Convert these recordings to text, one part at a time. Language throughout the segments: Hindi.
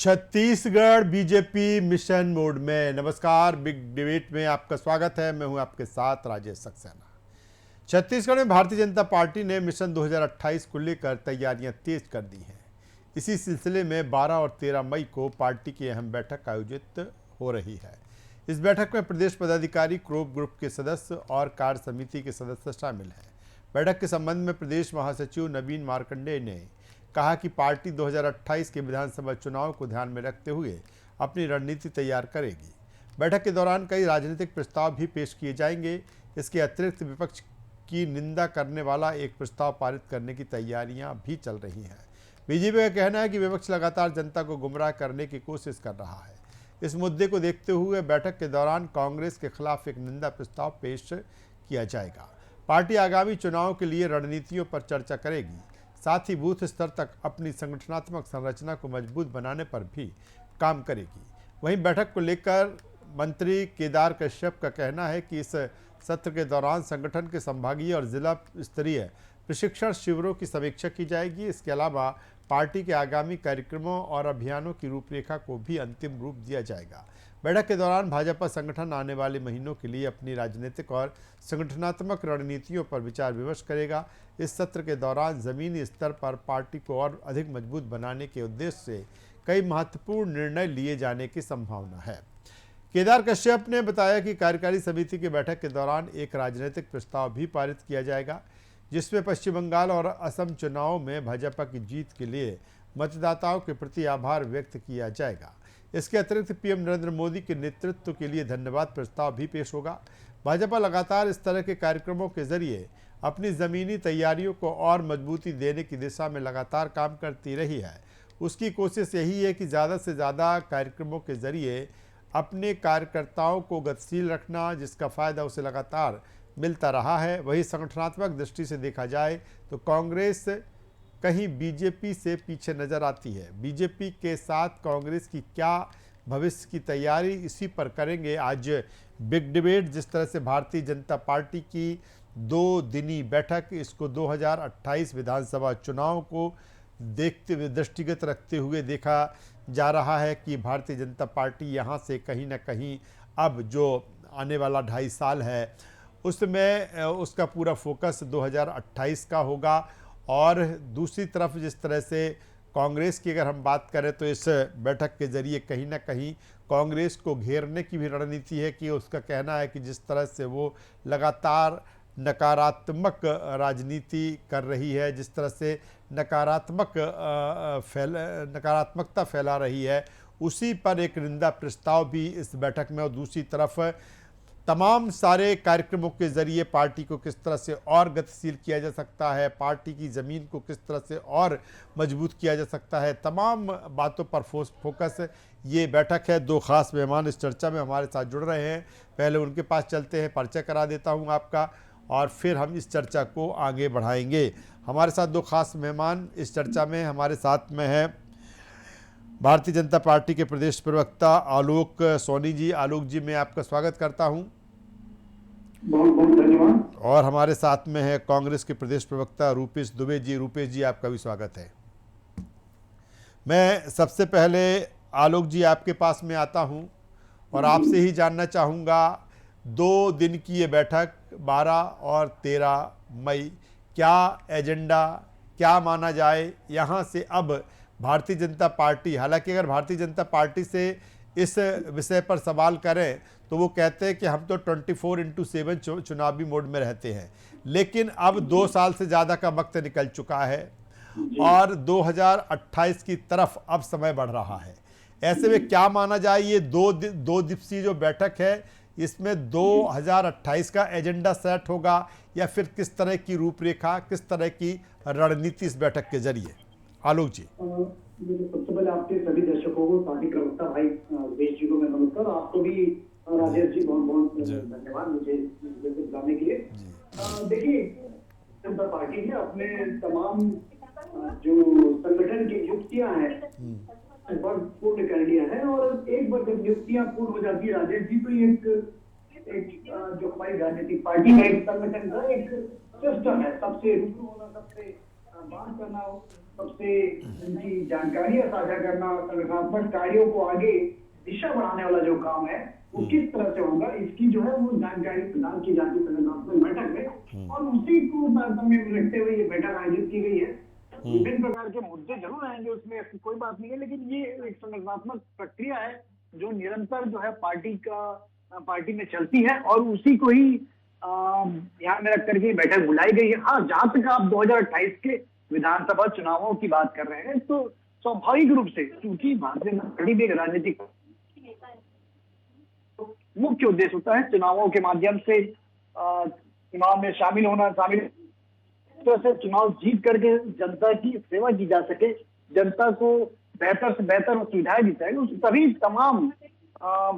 छत्तीसगढ़ बीजेपी मिशन मोड में। नमस्कार, बिग डिबेट में आपका स्वागत है। मैं हूं आपके साथ राजेश सक्सेना। छत्तीसगढ़ में भारतीय जनता पार्टी ने मिशन 2028 को लेकर तैयारियां तेज कर दी हैं। इसी सिलसिले में 12 और 13 मई को पार्टी की अहम बैठक आयोजित हो रही है। इस बैठक में प्रदेश पदाधिकारी, कोर ग्रुप के सदस्य और कार्य समिति के सदस्य शामिल हैं। बैठक के संबंध में प्रदेश महासचिव नवीन मार्कंडेय ने कहा कि पार्टी 2028 के विधानसभा चुनाव को ध्यान में रखते हुए अपनी रणनीति तैयार करेगी। बैठक के दौरान कई राजनीतिक प्रस्ताव भी पेश किए जाएंगे। इसके अतिरिक्त विपक्ष की निंदा करने वाला एक प्रस्ताव पारित करने की तैयारियां भी चल रही हैं। बीजेपी का कहना है कि विपक्ष लगातार जनता को गुमराह करने की कोशिश कर रहा है। इस मुद्दे को देखते हुए बैठक के दौरान कांग्रेस के खिलाफ एक निंदा प्रस्ताव पेश किया जाएगा। पार्टी आगामी चुनाव के लिए रणनीतियों पर चर्चा करेगी। साथ ही बूथ स्तर तक अपनी संगठनात्मक संरचना को मजबूत बनाने पर भी काम करेगी। वहीं बैठक को लेकर मंत्री केदार कश्यप का कहना है कि इस सत्र के दौरान संगठन के संभागीय और जिला स्तरीय प्रशिक्षण शिविरों की समीक्षा की जाएगी। इसके अलावा पार्टी के आगामी कार्यक्रमों और अभियानों की रूपरेखा को भी अंतिम रूप दिया जाएगा। बैठक के दौरान भाजपा संगठन आने वाले महीनों के लिए अपनी राजनीतिक और संगठनात्मक रणनीतियों पर विचार विमर्श करेगा। इस सत्र के दौरान जमीनी स्तर पर पार्टी को और अधिक मजबूत बनाने के उद्देश्य से कई महत्वपूर्ण निर्णय लिए जाने की संभावना है। केदार कश्यप ने बताया कि कार्यकारी समिति की बैठक के दौरान एक राजनीतिक प्रस्ताव भी पारित किया जाएगा, जिसमें पश्चिम बंगाल और असम चुनाव में भाजपा की जीत के लिए मतदाताओं के प्रति आभार व्यक्त किया जाएगा। इसके अतिरिक्त पीएम नरेंद्र मोदी के नेतृत्व के लिए धन्यवाद प्रस्ताव भी पेश होगा। भाजपा लगातार इस तरह के कार्यक्रमों के जरिए अपनी ज़मीनी तैयारियों को और मजबूती देने की दिशा में लगातार काम करती रही है। उसकी कोशिश यही है कि ज़्यादा से ज़्यादा कार्यक्रमों के जरिए अपने कार्यकर्ताओं को गतिशील रखना, जिसका फ़ायदा उसे लगातार मिलता रहा है। वही संगठनात्मक दृष्टि से देखा जाए तो कांग्रेस कहीं बीजेपी से पीछे नजर आती है। बीजेपी के साथ कांग्रेस की क्या भविष्य की तैयारी, इसी पर करेंगे आज बिग डिबेट। जिस तरह से भारतीय जनता पार्टी की 2 दिनी बैठक, इसको 2028 विधानसभा चुनाव को देखते हुए, दृष्टिगत रखते हुए देखा जा रहा है कि भारतीय जनता पार्टी यहाँ से कहीं ना कहीं अब जो आने वाला 2.5 साल है उसमें उसका पूरा फोकस 2028 का होगा। और दूसरी तरफ जिस तरह से कांग्रेस की अगर हम बात करें तो इस बैठक के जरिए कहीं ना कहीं कांग्रेस को घेरने की भी रणनीति है कि उसका कहना है कि जिस तरह से वो लगातार नकारात्मक राजनीति कर रही है, जिस तरह से नकारात्मकता फैला रही है, उसी पर एक निंदा प्रस्ताव भी इस बैठक में। और दूसरी तरफ तमाम सारे कार्यक्रमों के जरिए पार्टी को किस तरह से और गतिशील किया जा सकता है, पार्टी की ज़मीन को किस तरह से और मजबूत किया जा सकता है, तमाम बातों पर फोकस ये बैठक है। 2 खास मेहमान इस चर्चा में हमारे साथ जुड़ रहे हैं। पहले उनके पास चलते हैं, परिचय करा देता हूं आपका, और फिर हम इस चर्चा को आगे बढ़ाएंगे। हमारे साथ 2 खास मेहमान इस चर्चा में हमारे साथ में है भारतीय जनता पार्टी के प्रदेश प्रवक्ता आलोक सोनी जी। आलोक जी, मैं आपका स्वागत करता हूं। बहुत बहुत धन्यवाद। और हमारे साथ में है कांग्रेस के प्रदेश प्रवक्ता रूपेश दुबे जी। रूपेश जी, आपका भी स्वागत है। मैं सबसे पहले आलोक जी आपके पास में आता हूं और आपसे ही जानना चाहूँगा, 2 दिन की ये बैठक 12 और 13 मई, क्या एजेंडा, क्या माना जाए यहाँ से अब भारतीय जनता पार्टी? हालांकि अगर भारतीय जनता पार्टी से इस विषय पर सवाल करें तो वो कहते हैं कि हम तो 24/7 चुनावी मोड में रहते हैं, लेकिन अब 2 साल से ज़्यादा का वक्त निकल चुका है और 2028 की तरफ अब समय बढ़ रहा है। ऐसे में क्या माना जाए, ये 2 दिवसीय जो बैठक है, इसमें 2028 का एजेंडा सेट होगा या फिर किस तरह की रूपरेखा, किस तरह की रणनीति इस बैठक के जरिए? आलोक जी। सबसे पहले आपके सभी दर्शकों को, पार्टी प्रवक्ता भाई वेश जी को मैं नमस्कार, आपको भी राजेश जी बहुत बहुत धन्यवाद मुझे बुलाने के लिए। देखिए, जनता पार्टी ने अपने तमाम जो संगठन की युक्तियां हैं पूर्ण कर लिया है, और एक बार जब युक्तियां पूर्ण हो जाती है राजेश जी, तो एक जो हमारी राजनीतिक पार्टी का एक संगठन का एक सिस्टम है, सबसे रूबरू होना, सबसे बात करना, सबसे उनकी जानकारियां साझा करना, संगठनात्मक कार्यों को आगे दिशा बढ़ाने वाला जो काम है वो किस तरह से होगा, इसकी जो है वो जानकारी प्रदान की जाती है संगठनात्मक बैठक में, और उसी को तारतम्य में रखते हुए ये बैठक आयोजित की गई है। विभिन्न प्रकार के मुद्दे जरूर आएंगे उसमें, ऐसी कोई बात नहीं है, लेकिन ये एक संगठनात्मक प्रक्रिया है जो निरंतर जो है पार्टी में चलती है, और उसी को ही ध्यान में रख करके बैठक बुलाई गई है। हाँ, जहां तक आप 2028 के विधानसभा चुनावों की बात कर रहे हैं, तो स्वाभाविक रूप से क्योंकि भारतीय जनता पार्टी भी एक राजनीतिक मुख्य उद्देश्य होता है चुनावों के माध्यम से चुनाव में शामिल होना, तो से चुनाव जीत करके जनता की सेवा की जा सके, जनता को बेहतर से बेहतर सुविधाएं दी जाएगी, उस सभी तमाम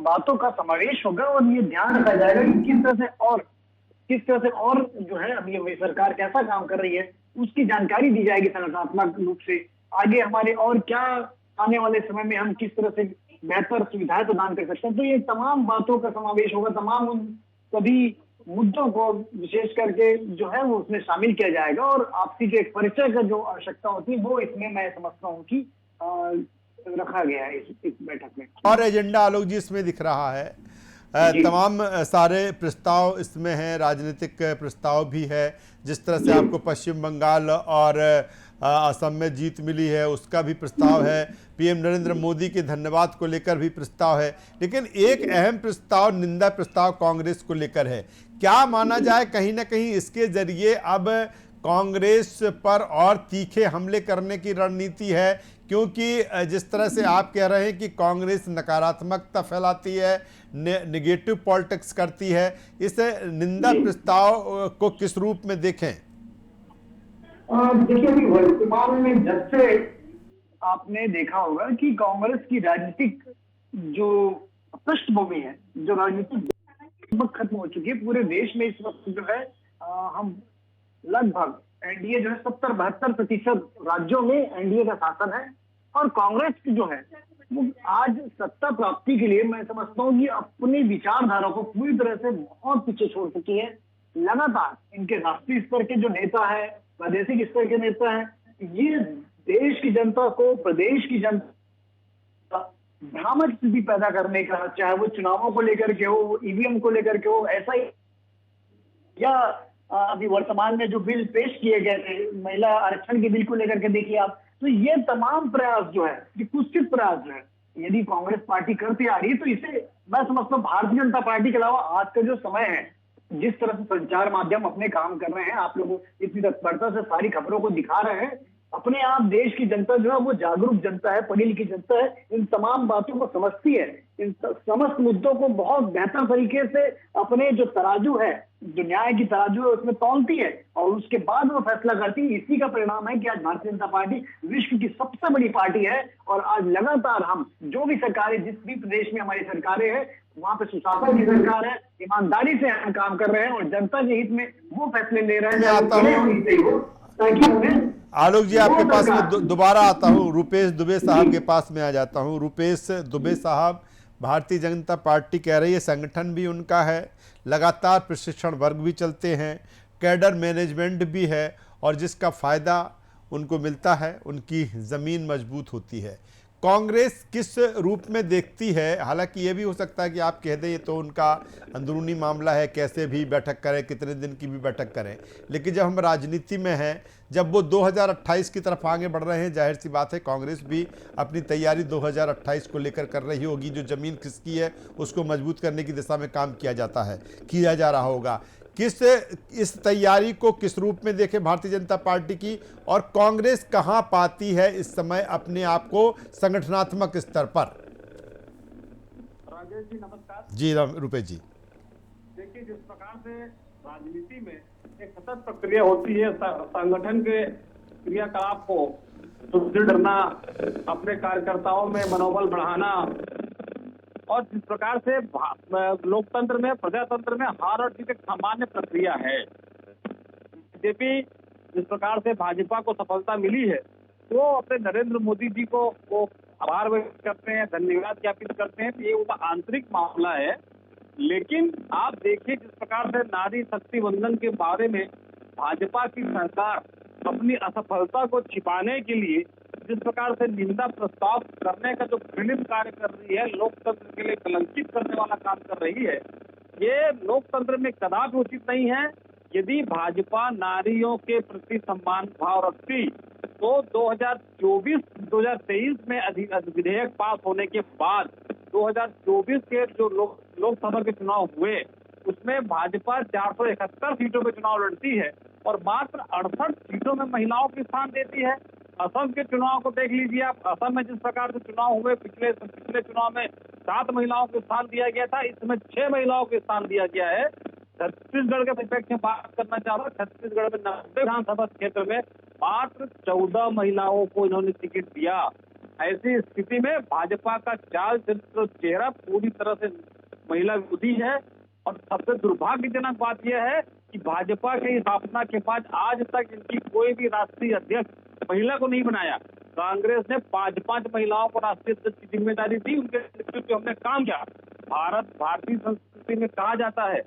बातों का समावेश होगा, और ये ध्यान रखा जाएगा कि किस तरह से और जो है अभी हमारी सरकार कैसा काम कर रही है उसकी जानकारी दी जाएगी संगठनात्मक रूप से। आगे हमारे और क्या आने वाले समय में हम किस तरह से बेहतर सुविधाएं प्रदान कर सकते हैं, तो ये तमाम बातों का समावेश होगा, तमाम उन सभी मुद्दों को विशेष करके जो है वो उसमें शामिल किया जाएगा, और आपसी जो एक परिचय का जो आवश्यकता होती है वो इसमें मैं समझता हूँ कि रखा गया है इस बैठक में। और एजेंडा आलोक जी इसमें दिख रहा है, तमाम सारे प्रस्ताव इसमें हैं, राजनीतिक प्रस्ताव भी है, जिस तरह से आपको पश्चिम बंगाल और असम में जीत मिली है उसका भी प्रस्ताव है, पीएम नरेंद्र मोदी के धन्यवाद को लेकर भी प्रस्ताव है, लेकिन एक अहम प्रस्ताव निंदा प्रस्ताव कांग्रेस को लेकर है। क्या माना जाए कहीं ना कहीं इसके जरिए अब कांग्रेस पर और तीखे हमले करने की रणनीति है, क्योंकि जिस तरह से आप कह रहे हैं कि कांग्रेस नकारात्मकता फैलाती है, नेगेटिव पॉलिटिक्स करती है, इस निंदा प्रस्ताव को किस रूप में देखें? देखिए, अभी वर्तमान में जब से आपने देखा होगा कि कांग्रेस की राजनीतिक जो पृष्ठभूमि है, जो राजनीतिक खत्म हो चुकी है पूरे देश में इस वक्त जो है, हम लगभग एनडीए जो है 70-72% राज्यों में एनडीए का शासन है, और कांग्रेस की जो है वो आज सत्ता प्राप्ति के लिए मैं समझता हूँ कि अपनी विचारधारा को पूरी तरह से बहुत पीछे छोड़ चुकी है। लगातार इनके राष्ट्रीय स्तर के जो नेता है, प्रादेशिक स्तर के नेता है, ये देश की जनता को, प्रदेश की जनता भ्रामक स्थिति पैदा करने का, चाहे वो चुनावों को लेकर के हो, ईवीएम को लेकर के हो, ऐसा ही, या अभी वर्तमान में जो बिल पेश किए गए थे महिला आरक्षण के बिल को लेकर के देखिए आप, तो ये तमाम प्रयास जो है, ये कुत्सित प्रयास जो है, यदि कांग्रेस पार्टी करती आ रही है, तो इसे मैं समझता हूँ भारतीय जनता पार्टी के अलावा आज का जो समय है, जिस तरह से संचार माध्यम अपने काम कर रहे हैं, आप लोग इतनी तत्परता से सारी खबरों को दिखा रहे हैं, अपने आप देश की जनता जो है वो जागरूक जनता है, पढ़ी लिखी जनता है, इन तमाम बातों को समझती है, इन समस्त मुद्दों को बहुत बेहतर तरीके से अपने जो तराजू है, जो न्याय की तराजू है उसमें तौलती है, और उसके बाद वो फैसला करती है। इसी का परिणाम है कि आज भारतीय जनता पार्टी विश्व की सबसे बड़ी पार्टी है, और आज लगातार हम जो भी सरकारें, जिस भी प्रदेश में हमारी सरकारें हैं, वहां पे सुशासन की सरकार है, ईमानदारी से हम काम कर रहे हैं, और जनता के हित में वो फैसले ले रहे हैं, ताकि उन्हें आलोक जी आपके पास में दोबारा आता हूँ, रुपेश दुबे साहब के पास में आ जाता हूँ। रुपेश दुबे साहब, भारतीय जनता पार्टी कह रही है, संगठन भी उनका है, लगातार प्रशिक्षण वर्ग भी चलते हैं, कैडर मैनेजमेंट भी है, और जिसका फ़ायदा उनको मिलता है उनकी ज़मीन मजबूत होती है। कांग्रेस किस रूप में देखती है? हालांकि ये भी हो सकता है कि आप कह दें ये तो उनका अंदरूनी मामला है, कैसे भी बैठक करें, कितने दिन की भी बैठक करें, लेकिन जब हम राजनीति में हैं, जब वो 2028 की तरफ आगे बढ़ रहे हैं, जाहिर सी बात है कांग्रेस भी अपनी तैयारी 2028 को लेकर कर रही होगी। जो ज़मीन खिसकी है उसको मजबूत करने की दिशा में काम किया जा रहा होगा। इस तैयारी को किस रूप में देखें भारतीय जनता पार्टी की, और कांग्रेस कहां पाती है इस समय अपने आप को संगठनात्मक स्तर पर? राजेश जी नमस्कार। जी रुपेश जी, देखिए, जिस प्रकार से राजनीति में एक सतत प्रक्रिया होती है, संगठन के क्रियाकलाप को सुदृढ़ करना, अपने कार्यकर्ताओं में मनोबल बढ़ाना, और जिस प्रकार से लोकतंत्र में, प्रजातंत्र में हार और जीत एक सामान्य प्रक्रिया है। बीजेपी जिस प्रकार से भाजपा को सफलता मिली है, तो अपने नरेंद्र मोदी जी को वो आभार व्यक्त करते हैं, धन्यवाद ज्ञापित करते हैं, ये उनका आंतरिक मामला है। लेकिन आप देखिए जिस प्रकार से नारी शक्ति वंदन के बारे में भाजपा की सरकार अपनी असफलता को छिपाने के लिए जिस प्रकार से निंदा प्रस्ताव करने का जो घृणित कार्य कर रही है, लोकतंत्र के लिए कलंकित करने वाला काम कर रही है, ये लोकतंत्र में कदापि उचित नहीं है। यदि भाजपा नारियों के प्रति सम्मान भाव रखती तो 2023 में विधेयक पास होने के बाद 2024 के जो लोकसभा के चुनाव हुए उसमें भाजपा 471 सीटों पे चुनाव लड़ती है और मात्र 68 सीटों में महिलाओं को स्थान देती है। असम के चुनाव को देख लीजिए आप, असम में जिस प्रकार से चुनाव हुए, पिछले चुनाव में 7 महिलाओं को स्थान दिया गया था, इसमें 6 महिलाओं को स्थान दिया गया है। छत्तीसगढ़ के परिप्रेक्ष्य में बात करना चाहूंगा, छत्तीसगढ़ में 90 विधानसभा क्षेत्र में मात्र 14 महिलाओं को इन्होंने टिकट दिया। ऐसी स्थिति में भाजपा का चाल चरित्र चेहरा पूरी तरह से महिला विरोधी है और सबसे दुर्भाग्यजनक बात यह है कि भाजपा की स्थापना के बाद आज तक इनकी कोई भी राष्ट्रीय अध्यक्ष महिला को नहीं बनाया। कांग्रेस ने 5 महिलाओं को राष्ट्रीय अध्यक्ष की जिम्मेदारी दी, उनके नेतृत्व में हमने काम किया। भारतीय संस्कृति में कहा जाता है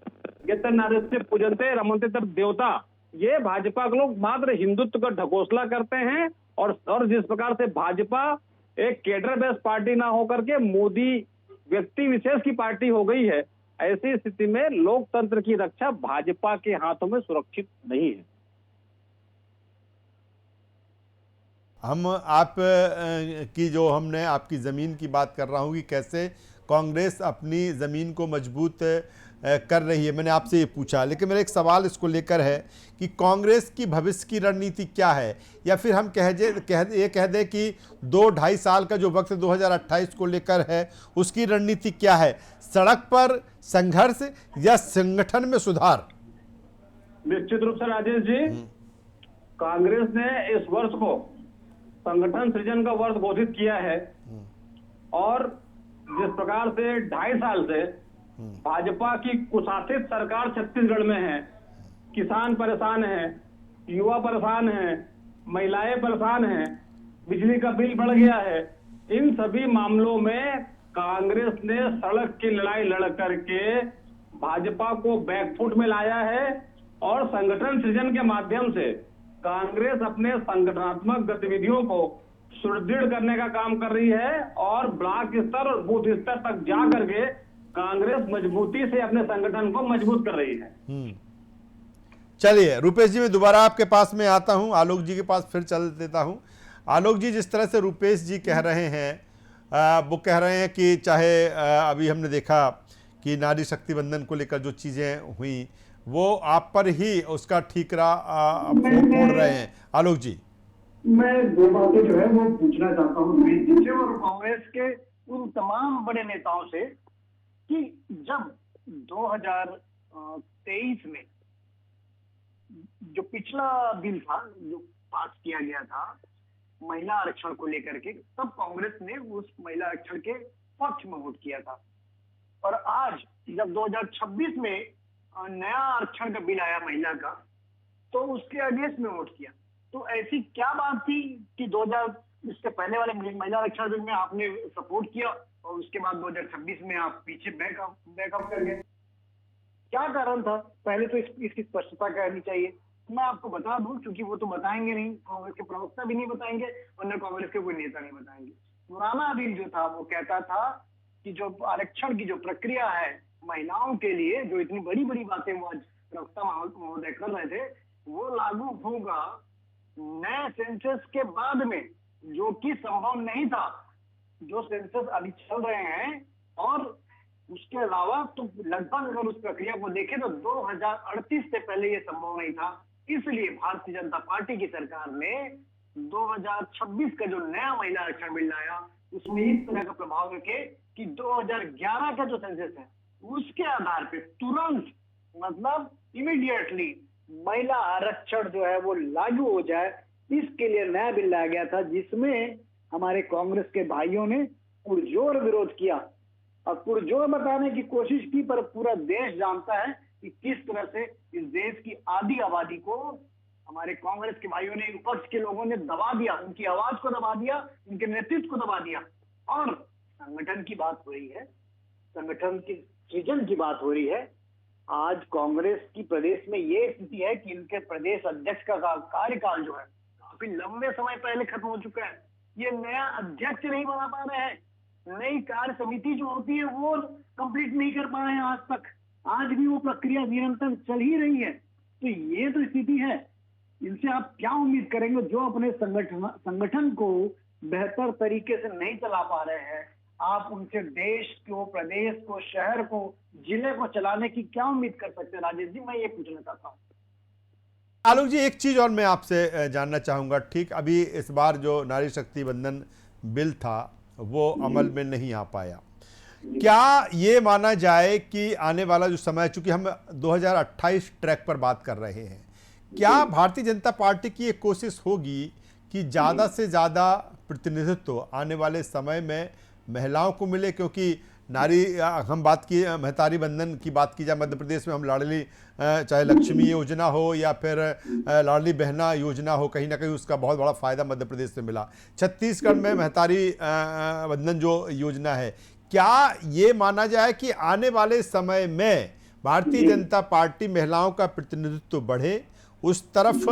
यत्र नार्यस्य पूजन्ते रमन्ते तत्र देवता। ये भाजपा के लोग मात्र हिंदुत्व का ढकोसला करते हैं और जिस प्रकार से भाजपा एक कैडर बेस्ड पार्टी ना होकर के मोदी व्यक्ति विशेष की पार्टी हो गई है, ऐसी स्थिति में लोकतंत्र की रक्षा भाजपा के हाथों में सुरक्षित नहीं है। हम आप की जो हमने आपकी ज़मीन की बात कर रहा हूँ कि कैसे कांग्रेस अपनी ज़मीन को मजबूत कर रही है, मैंने आपसे ये पूछा। लेकिन मेरा एक सवाल इसको लेकर है कि कांग्रेस की भविष्य की रणनीति क्या है, या फिर हम कह दें कि 2-2.5 साल का जो वक्त 2028 को लेकर है उसकी रणनीति क्या है? सड़क पर संघर्ष या संगठन में सुधार? निश्चित रूप से राजेश जी, कांग्रेस ने इस वर्ष को संगठन सृजन का वर्ष घोषित किया है और जिस प्रकार से 2.5 साल से भाजपा की कुशासित सरकार छत्तीसगढ़ में है, किसान परेशान है, युवा परेशान है, महिलाएं परेशान हैं, बिजली का बिल बढ़ गया है, इन सभी मामलों में कांग्रेस ने सड़क की लड़ाई लड़ करके भाजपा को बैकफुट में लाया है और संगठन सृजन के माध्यम से कांग्रेस अपने संगठनात्मक गतिविधियों को सुदृढ़ करने का काम कर रही है और ब्लॉक स्तर और बूथ स्तर तक जा करके कांग्रेस मजबूती से अपने संगठन को मजबूत कर रही है। चलिए रूपेश जी, मैं दोबारा आपके पास में आता हूं, आलोक जी के पास फिर चल देता हूं। आलोक जी, जिस तरह से रूपेश जी कह रहे हैं वो कह रहे हैं कि चाहे अभी हमने देखा कि नारी शक्ति बंधन को लेकर जो चीज़ें हुई वो आप पर ही उसका ठीकरा फोड़ रहे हैं। आलोक जी, मैं 2 बातें जो है वो पूछना चाहता हूँ बीजेपी और कांग्रेस के उन तमाम बड़े नेताओं से कि जब 2023 में जो पिछला बिल था जो पास किया गया था महिला आरक्षण को लेकर के, तब कांग्रेस ने उस महिला आरक्षण के पक्ष में वोट किया था और आज जब 2026 में नया आरक्षण का बिल आया महिला का, तो उसके अगेंस्ट में वोट किया। तो ऐसी क्या बात थी कि इसके पहले वाले महिला आरक्षण बिल में आपने सपोर्ट किया और उसके बाद 2026 में आप पीछे बैकअप कर गए? क्या कारण था? पहले तो इसकी स्पष्टता करनी चाहिए। मैं आपको बता दूं, क्योंकि वो तो बताएंगे नहीं, कांग्रेस के प्रवक्ता भी नहीं बताएंगे और न कांग्रेस के कोई नेता नहीं बताएंगे। पुराना बिल जो था वो कहता था कि जो आरक्षण की जो प्रक्रिया है महिलाओं के लिए, जो इतनी बड़ी बड़ी बातें वो आज प्रवक्ता महोदय कर रहे थे, वो लागू होगा नए सेंसस के बाद में, जो कि संभव नहीं था। जो सेंसस अभी चल रहे हैं और उसके अलावा तो लगभग अगर उस प्रक्रिया को देखें तो 2038 से पहले ये संभव नहीं था। इसलिए भारतीय जनता पार्टी की सरकार ने 2026 का जो नया महिला आरक्षण बिल लाया उसमें इस तरह का प्रभाव रखे कि 2011 का जो सेंसस है उसके आधार पे तुरंत, मतलब इमीडिएटली महिला आरक्षण जो है वो लागू हो जाए। इसके लिए नया बिल लाया गया था जिसमें हमारे कांग्रेस के भाइयों ने पुरजोर विरोध किया और पुरजोर बताने की कोशिश की, पर पूरा देश जानता है कि किस तरह से इस देश की आधी आबादी को हमारे कांग्रेस के भाइयों ने, विपक्ष के लोगों ने दबा दिया, उनकी आवाज को दबा दिया, उनके नेतृत्व को दबा दिया। और संगठन की बात हो रही है, संगठन की सृजन की बात हो रही है। आज कांग्रेस की प्रदेश में ये स्थिति है कि इनके प्रदेश अध्यक्ष का कार्यकाल जो है काफी लंबे समय पहले खत्म हो चुका है। ये नया अध्यक्ष नहीं बना पा रहे हैं, नई कार्य समिति जो होती है वो कंप्लीट नहीं कर पा रहे हैं आज तक। आज भी वो प्रक्रिया निरंतर चल ही रही है। तो ये तो स्थिति है। इनसे आप क्या उम्मीद करेंगे जो अपने संगठन को बेहतर तरीके से नहीं चला पा रहे हैं। आप उनसे देश को, प्रदेश को, शहर को, जिले को चलाने की क्या उम्मीद कर सकते हैं? राजेश जी, मैं ये पूछना चाहता हूँ। आलोक जी, एक चीज और मैं आपसे जानना चाहूंगा। ठीक अभी इस बार जो नारी शक्ति वंदन बिल था वो अमल में नहीं आ पाया। क्या ये माना जाए कि आने वाला जो समय, चूंकि हम 2028 ट्रैक पर बात कर रहे हैं, क्या भारतीय जनता पार्टी की एक कोशिश होगी कि ज़्यादा से ज़्यादा प्रतिनिधित्व आने वाले समय में महिलाओं को मिले? क्योंकि नारी, हम बात की महतारी बंधन की बात की जाए मध्य प्रदेश में, हम लाडली, चाहे लक्ष्मी योजना हो या फिर लाडली बहना योजना हो, कहीं ना कहीं उसका बहुत बड़ा फायदा मध्य प्रदेश से मिला। छत्तीसगढ़ में महतारी बंधन जो योजना है, क्या ये माना जाए कि आने वाले समय में भारतीय जनता पार्टी महिलाओं का प्रतिनिधित्व बढ़े, उस तरफ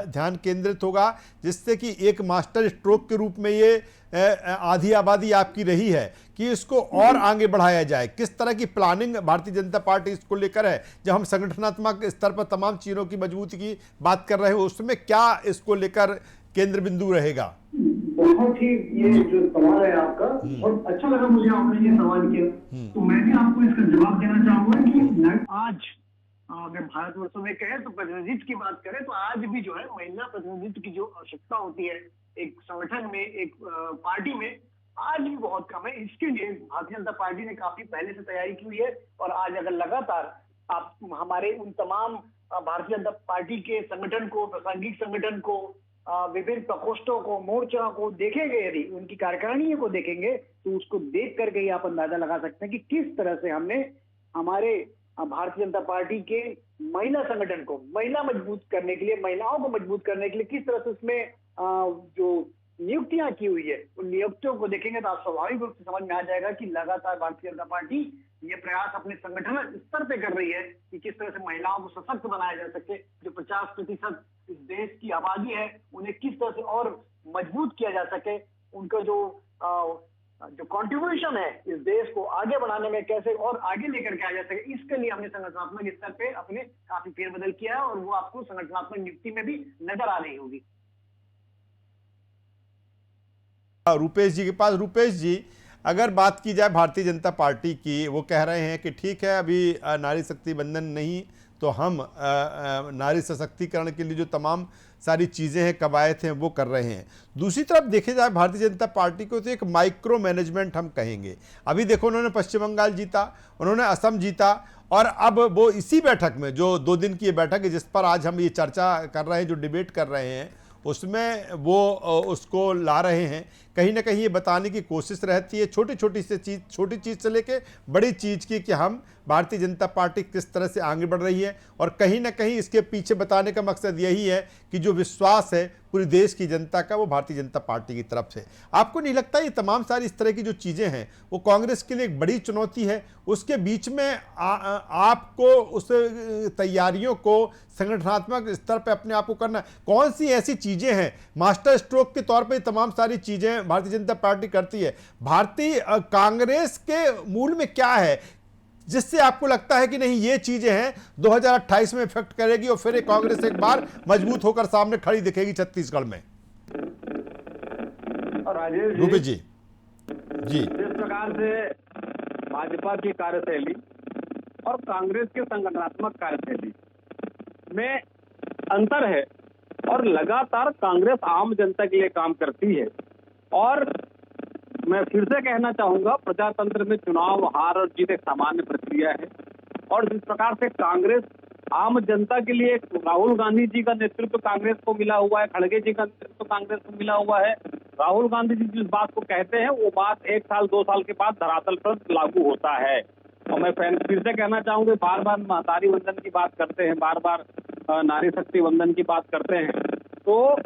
ध्यान केंद्रित होगा, जिससे कि एक मास्टर स्ट्रोक के रूप में ये आधी आबादी आपकी रही है कि इसको और आगे बढ़ाया जाए? किस तरह की प्लानिंग भारतीय जनता पार्टी इसको लेकर है? जब हम संगठनात्मक स्तर पर तमाम चीज़ों की मजबूती की बात कर रहे हो, उसमें क्या इसको लेकर केंद्र बिंदु रहेगा? बहुत ही ये जो सवाल है आपका, बहुत अच्छा लगा मुझे आपने ये सवाल किया। तो मैं भी आपको इसका जवाब देना चाहूंगा कि आज अगर भारतवर्ष में कहें तो प्रतिनिधित्व की बात करें तो आज भी जो है महिला प्रतिनिधित्व की जो आवश्यकता होती है एक संगठन में, एक पार्टी में, आज भी बहुत कम है। इसके लिए भारतीय जनता पार्टी ने काफी पहले से तैयारी की हुई है। और आज अगर लगातार आप हमारे उन तमाम भारतीय जनता पार्टी के संगठन को, प्रासंगिक संगठन को, विभिन्न प्रकोष्ठों को, मोर्चा को देखेंगे, यदि उनकी कार्यकारिणी को देखेंगे तो उसको देख करके ही आप अंदाजा लगा सकते हैं कि किस तरह से हमने हमारे भारतीय जनता पार्टी के महिला संगठन को, महिला मजबूत करने के लिए, महिलाओं को मजबूत करने के लिए किस तरह से उसमें जो नियुक्तियां की हुई है, उन नियुक्तियों को देखेंगे तो आप स्वाभाविक रूप से समझ में आ जाएगा कि लगातार भारतीय जनता पार्टी ये प्रयास अपने संगठन स्तर पे कर रही है कि किस तरह से महिलाओं को सशक्त बनाया जा सके। जो 50% इस देश की आबादी है उन्हें किस तरह से और मजबूत किया जा सके, उनका जो कंट्रीब्यूशन है इस देश को आगे बढ़ाने में कैसे और आगे लेकर के आ जा सके, इसके लिए हमने संगठनात्मक स्तर पे अपने काफी फेरबदल किया है और वो आपको संगठनात्मक नियुक्ति में भी नजर आ रही होगी। रूपेश जी के पास। रूपेश जी, अगर बात की जाए भारतीय जनता पार्टी की, वो कह रहे हैं कि ठीक है अभी नारी शक्ति बंधन नहीं तो हम नारी सशक्तिकरण के लिए जो तमाम सारी चीज़ें हैं, कवायद हैं, वो कर रहे हैं। दूसरी तरफ देखे जाए भारतीय जनता पार्टी को तो एक माइक्रो मैनेजमेंट हम कहेंगे। अभी देखो, उन्होंने पश्चिम बंगाल जीता, उन्होंने असम जीता, और अब वो इसी बैठक में, जो 2 दिन की ये बैठक है जिस पर आज हम ये चर्चा कर रहे हैं, जो डिबेट कर रहे हैं, उसमें वो उसको ला रहे हैं। कहीं ना कहीं ये बताने की कोशिश रहती है छोटी चीज़ से लेके बड़ी चीज़ की, कि हम भारतीय जनता पार्टी किस तरह से आगे बढ़ रही है। और कहीं ना कहीं इसके पीछे बताने का मकसद यही है कि जो विश्वास है पूरी देश की जनता का, वो भारतीय जनता पार्टी की तरफ से। आपको नहीं लगता ये तमाम सारी इस तरह की जो चीज़ें हैं वो कांग्रेस के लिए एक बड़ी चुनौती है? उसके बीच में आपको उस तैयारियों को संगठनात्मक स्तर पर अपने आप को करना, कौन सी ऐसी चीज़ें हैं मास्टर स्ट्रोक के तौर पर तमाम सारी चीज़ें भारतीय जनता पार्टी करती है? भारतीय कांग्रेस के मूल में क्या है जिससे आपको लगता है कि नहीं ये चीजें हैं 2028 में इफेक्ट करेगी और फिर कांग्रेस एक बार मजबूत होकर सामने खड़ी दिखेगी छत्तीसगढ़ में? राजेश रूपेश जी, जिस प्रकार से भाजपा की कार्यशैली और कांग्रेस के संगठनात्मक कार्यशैली में अंतर है, और लगातार कांग्रेस आम जनता के लिए काम करती है। और मैं फिर से कहना चाहूंगा, प्रजातंत्र में चुनाव हार और जीत एक सामान्य प्रक्रिया है। और जिस प्रकार से कांग्रेस आम जनता के लिए, राहुल गांधी जी का नेतृत्व कांग्रेस को मिला हुआ है, खड़गे जी का नेतृत्व कांग्रेस को मिला हुआ है। राहुल गांधी जी जिस बात को कहते हैं वो बात 1 साल 2 साल के बाद धरातल पर लागू होता है। और मैं फिर से कहना चाहूंगा, बार बार महतारी वंदन की बात करते हैं, बार बार नारी शक्ति वंदन की बात करते हैं, तो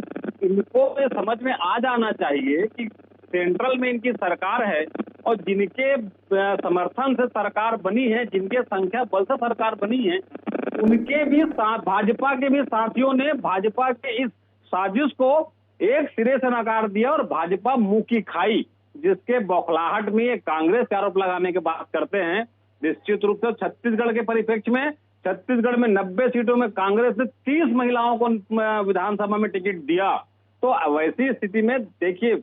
इनको समझ में आ जाना चाहिए कि सेंट्रल में इनकी सरकार है और जिनके समर्थन से सरकार बनी है, जिनके संख्या बल से सरकार बनी है, उनके भी साथ भाजपा के भी साथियों ने भाजपा के इस साजिश को एक सिरे से नकार दिया और भाजपा मुंह की खाई, जिसके बौखलाहट में ये कांग्रेस का आरोप लगाने की बात करते हैं। निश्चित रूप से छत्तीसगढ़ के परिप्रेक्ष्य में, छत्तीसगढ़ में 90 सीटों में कांग्रेस ने 30 महिलाओं को विधानसभा में टिकट दिया। तो वैसी स्थिति में देखिए,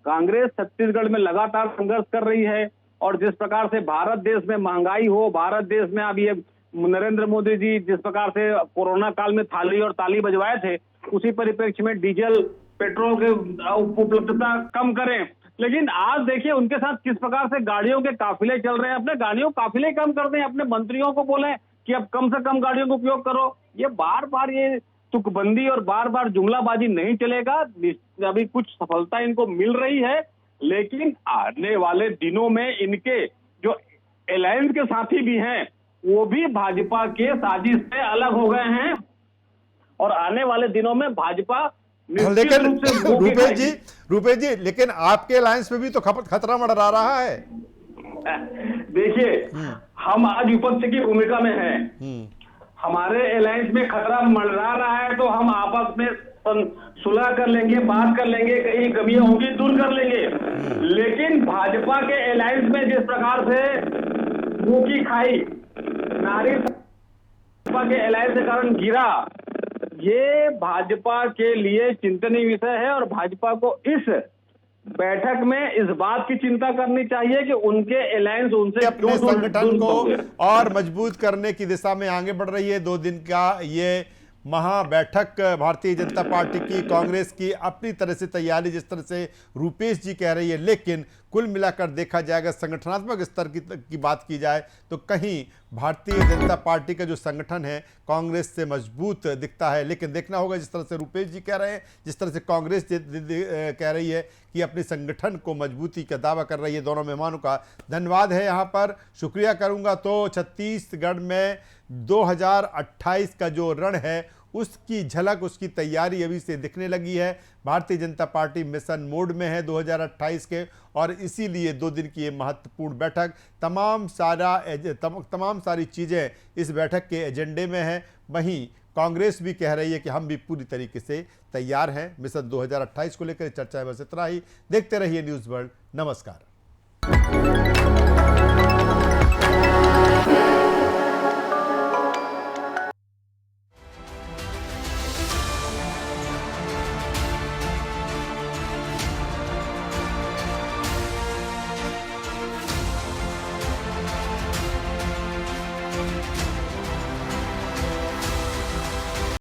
कांग्रेस छत्तीसगढ़ में लगातार संघर्ष कर रही है और जिस प्रकार से भारत देश में महंगाई हो, भारत देश में अभी नरेंद्र मोदी जी जिस प्रकार से कोरोना काल में थाली और ताली बजवाए थे, उसी परिप्रेक्ष्य में डीजल पेट्रोल के उपलब्धता कम करें। लेकिन आज देखिए उनके साथ किस प्रकार से गाड़ियों के काफिले चल रहे हैं। अपने गाड़ियों काफिले कम कर दें, अपने मंत्रियों को बोले कि अब कम से कम गाड़ियों का उपयोग करो। ये बार बार ये तुकबंदी और बार बार जुमलाबाजी नहीं चलेगा। अभी कुछ सफलता इनको मिल रही है, लेकिन आने वाले दिनों में इनके जो अलायंस के साथी भी हैं, वो भी भाजपा के साजिश से अलग हो गए हैं और आने वाले दिनों में भाजपा लेकिन रूपेश जी, लेकिन आपके अलायंस में भी तो खतरा मंडरा रहा है। देखिए, हम आज विपक्ष की भूमिका में हैं। हमारे अलायंस में खतरा मंडरा रहा है तो हम आपस में सुलह कर लेंगे, बात कर लेंगे, कहीं कमियां होंगी दूर कर लेंगे। लेकिन भाजपा के अलायंस में जिस प्रकार से मुंह की खाई नारी भाजपा के अलायंस के कारण गिरा, ये भाजपा के लिए चिंतनीय विषय है और भाजपा को इस बैठक में इस बात की चिंता करनी चाहिए कि उनके अलायंस उनसे अपने संगठन को और मजबूत करने की दिशा में आगे बढ़ रही है। 2 दिन का ये महा बैठक भारतीय जनता पार्टी की, कांग्रेस की अपनी तरह से तैयारी जिस तरह से रूपेश जी कह रही है, लेकिन कुल मिलाकर देखा जाएगा, संगठनात्मक स्तर की बात की जाए तो कहीं भारतीय जनता पार्टी का जो संगठन है कांग्रेस से मजबूत दिखता है। लेकिन देखना होगा, जिस तरह से रूपेश जी कह रहे हैं, जिस तरह से कांग्रेस कह रही है कि अपने संगठन को मजबूती का दावा कर रही है। दोनों मेहमानों का धन्यवाद है, यहाँ पर शुक्रिया करूँगा। तो छत्तीसगढ़ में 2028 का जो रण है उसकी झलक, उसकी तैयारी अभी से दिखने लगी है। Bharatiya Janata party mission mode में है 2028 के, और इसीलिए 2 दिन की ये महत्वपूर्ण बैठक, तमाम सारी चीज़ें इस बैठक के एजेंडे में हैं। वहीं कांग्रेस भी कह रही है कि हम भी पूरी तरीके से तैयार हैं मिशन 2028 को लेकर। चर्चा है बस इतना ही। देखते रहिए न्यूज़ वर्ल्ड। नमस्कार।